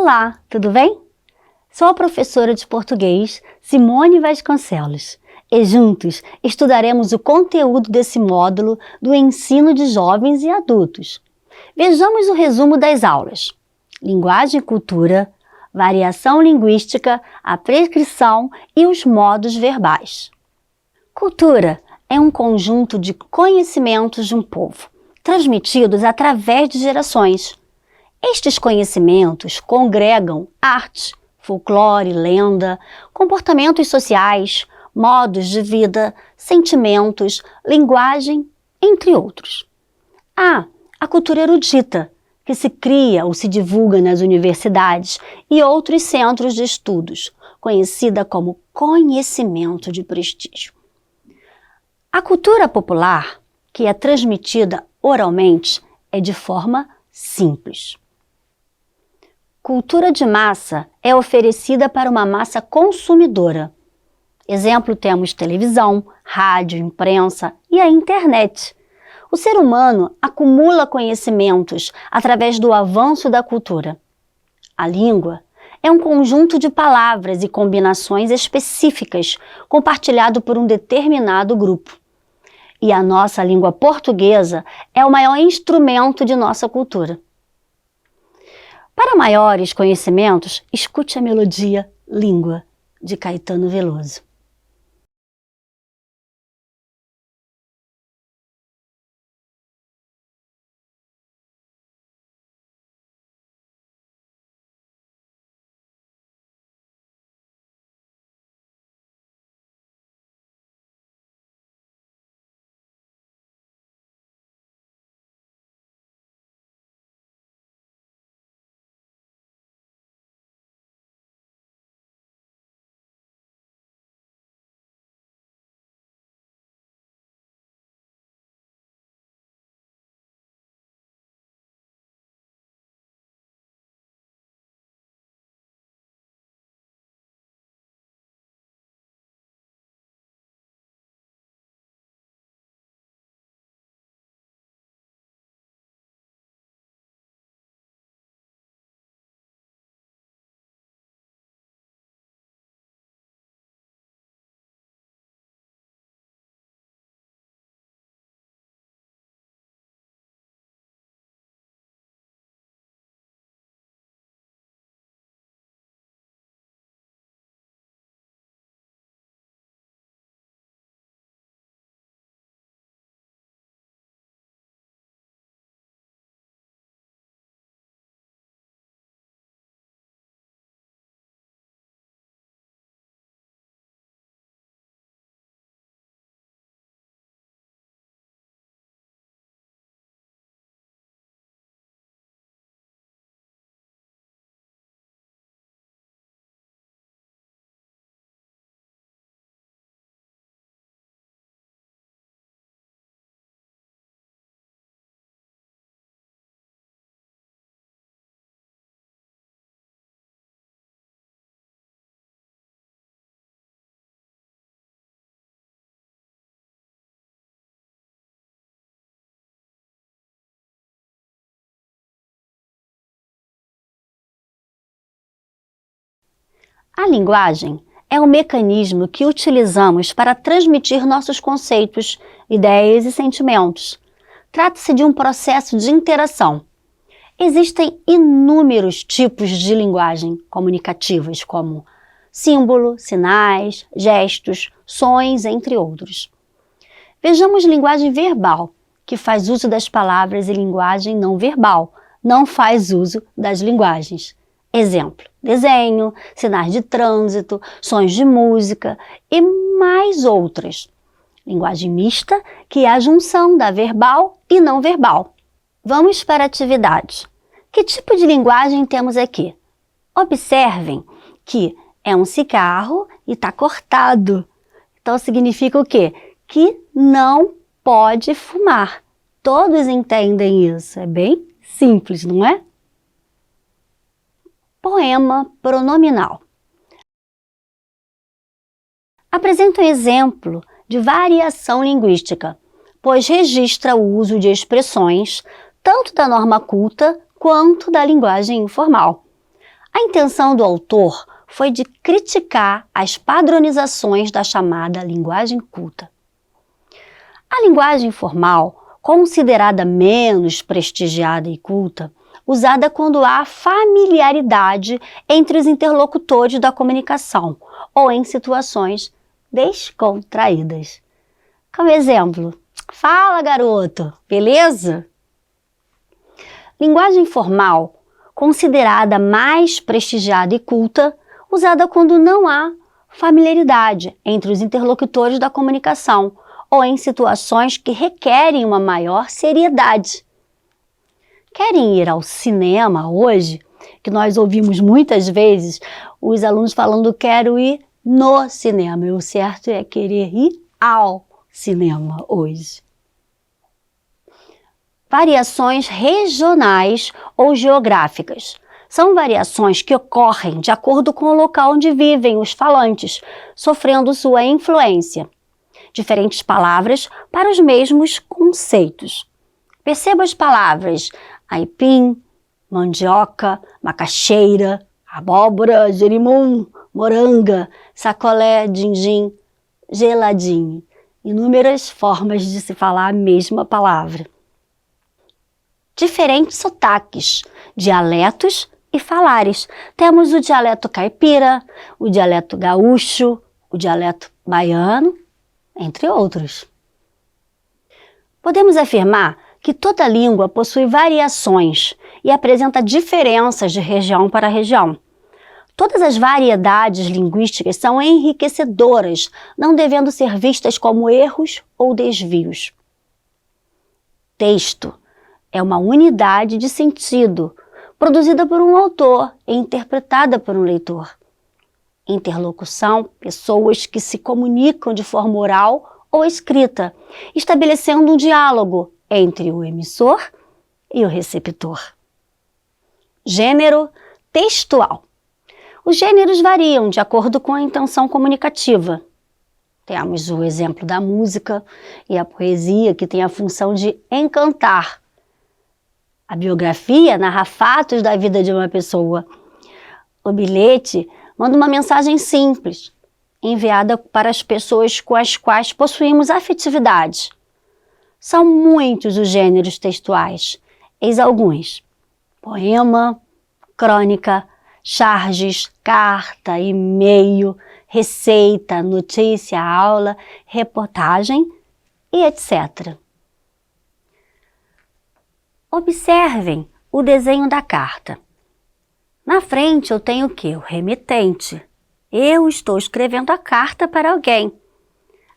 Olá, tudo bem? Sou a professora de português Simone Vasconcelos e juntos estudaremos o conteúdo desse módulo do ensino de jovens e adultos. Vejamos o resumo das aulas: linguagem e cultura, variação linguística, a prescrição e os modos verbais. Cultura é um conjunto de conhecimentos de um povo, transmitidos através de gerações. Estes conhecimentos congregam arte, folclore, lenda, comportamentos sociais, modos de vida, sentimentos, linguagem, entre outros. Há a cultura erudita, que se cria ou se divulga nas universidades e outros centros de estudos, conhecida como conhecimento de prestígio. A cultura popular, que é transmitida oralmente, é de forma simples. Cultura de massa é oferecida para uma massa consumidora. Exemplo, temos televisão, rádio, imprensa e a internet. O ser humano acumula conhecimentos através do avanço da cultura. A língua é um conjunto de palavras e combinações específicas compartilhado por um determinado grupo. E a nossa língua portuguesa é o maior instrumento de nossa cultura. Para maiores conhecimentos, escute a melodia Língua, de Caetano Veloso. A linguagem é um mecanismo que utilizamos para transmitir nossos conceitos, ideias e sentimentos. Trata-se de um processo de interação. Existem inúmeros tipos de linguagem comunicativas, como símbolo, sinais, gestos, sons, entre outros. Vejamos linguagem verbal, que faz uso das palavras, e linguagem não verbal, não faz uso das linguagens. Exemplo: desenho, sinais de trânsito, sons de música e mais outras. Linguagem mista, que é a junção da verbal e não verbal. Vamos para a atividade. Que tipo de linguagem temos aqui? Observem que é um cigarro e está cortado. Então significa o quê? Que não pode fumar. Todos entendem isso. É bem simples, não é? Poema pronominal. Apresenta um exemplo de variação linguística, pois registra o uso de expressões tanto da norma culta quanto da linguagem informal. A intenção do autor foi de criticar as padronizações da chamada linguagem culta. A linguagem formal, considerada menos prestigiada e culta, usada quando há familiaridade entre os interlocutores da comunicação ou em situações descontraídas. Como exemplo, fala garoto, beleza? Linguagem formal, considerada mais prestigiada e culta, usada quando não há familiaridade entre os interlocutores da comunicação ou em situações que requerem uma maior seriedade. Querem ir ao cinema hoje? Que nós ouvimos muitas vezes os alunos falando quero ir no cinema. E o certo é querer ir ao cinema hoje. Variações regionais ou geográficas. São variações que ocorrem de acordo com o local onde vivem os falantes, sofrendo sua influência. Diferentes palavras para os mesmos conceitos. Perceba as palavras aipim, mandioca, macaxeira, abóbora, jerimum, moranga, sacolé, dindim, geladinho. Inúmeras formas de se falar a mesma palavra. Diferentes sotaques, dialetos e falares. Temos o dialeto caipira, o dialeto gaúcho, o dialeto baiano, entre outros. Podemos afirmar que toda língua possui variações e apresenta diferenças de região para região. Todas as variedades linguísticas são enriquecedoras, não devendo ser vistas como erros ou desvios. Texto é uma unidade de sentido, produzida por um autor e interpretada por um leitor. Interlocução, pessoas que se comunicam de forma oral ou escrita, estabelecendo um diálogo entre o emissor e o receptor. Gênero textual. Os gêneros variam de acordo com a intenção comunicativa. Temos o exemplo da música e a poesia, que tem a função de encantar. A biografia narra fatos da vida de uma pessoa. O bilhete manda uma mensagem simples, enviada para as pessoas com as quais possuímos afetividade. São muitos os gêneros textuais. Eis alguns: poema, crônica, charges, carta, e-mail, receita, notícia, aula, reportagem e etc. Observem o desenho da carta. Na frente eu tenho o quê? O remetente. Eu estou escrevendo a carta para alguém.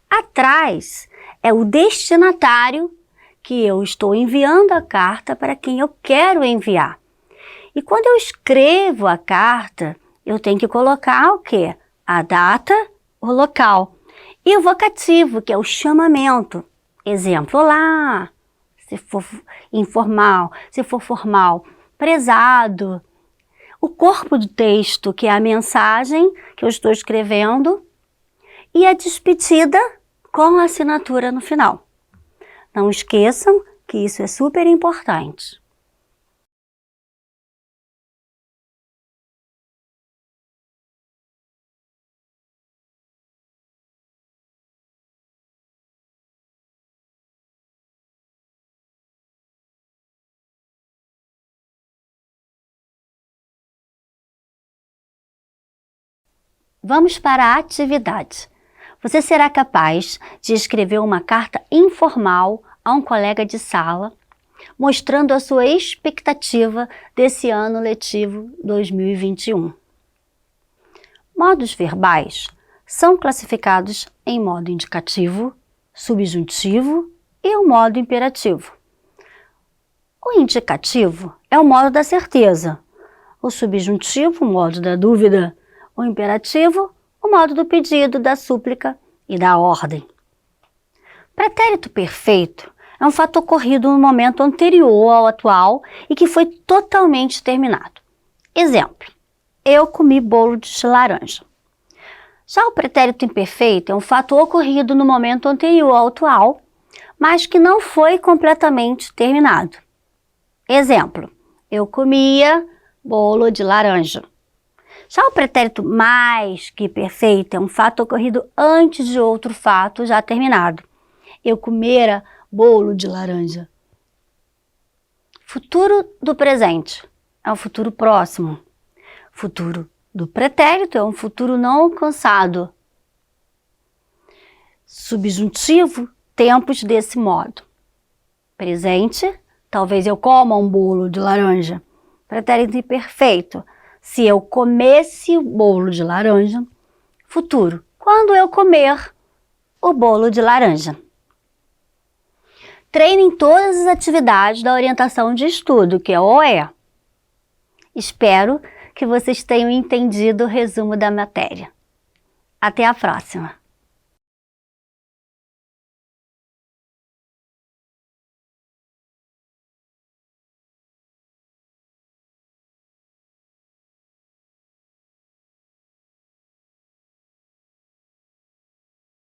Atrás é o destinatário, que eu estou enviando a carta para quem eu quero enviar. E quando eu escrevo a carta, eu tenho que colocar o quê? A data, o local. E o vocativo, que é o chamamento. Exemplo, olá, se for informal, se for formal, prezado. O corpo do texto, que é a mensagem que eu estou escrevendo, e a despedida com a assinatura no final. Não esqueçam que isso é super importante. Vamos para a atividade. Você será capaz de escrever uma carta informal a um colega de sala, mostrando a sua expectativa desse ano letivo 2021. Modos verbais são classificados em modo indicativo, subjuntivo e o modo imperativo. O indicativo é o modo da certeza, o subjuntivo, o modo da dúvida, o imperativo, o modo do pedido, da súplica e da ordem. Pretérito perfeito é um fato ocorrido no momento anterior ao atual e que foi totalmente terminado. Exemplo: eu comi bolo de laranja. Já o pretérito imperfeito é um fato ocorrido no momento anterior ao atual, mas que não foi completamente terminado. Exemplo: eu comia bolo de laranja. Já o pretérito mais que perfeito é um fato ocorrido antes de outro fato já terminado. Eu comera bolo de laranja. Futuro do presente é um futuro próximo. Futuro do pretérito é um futuro não alcançado. Subjuntivo, tempos desse modo. Presente, talvez eu coma um bolo de laranja. Pretérito imperfeito, se eu comesse o bolo de laranja. Futuro, quando eu comer o bolo de laranja. Treinem todas as atividades da orientação de estudo, que é o OE. Espero que vocês tenham entendido o resumo da matéria. Até a próxima!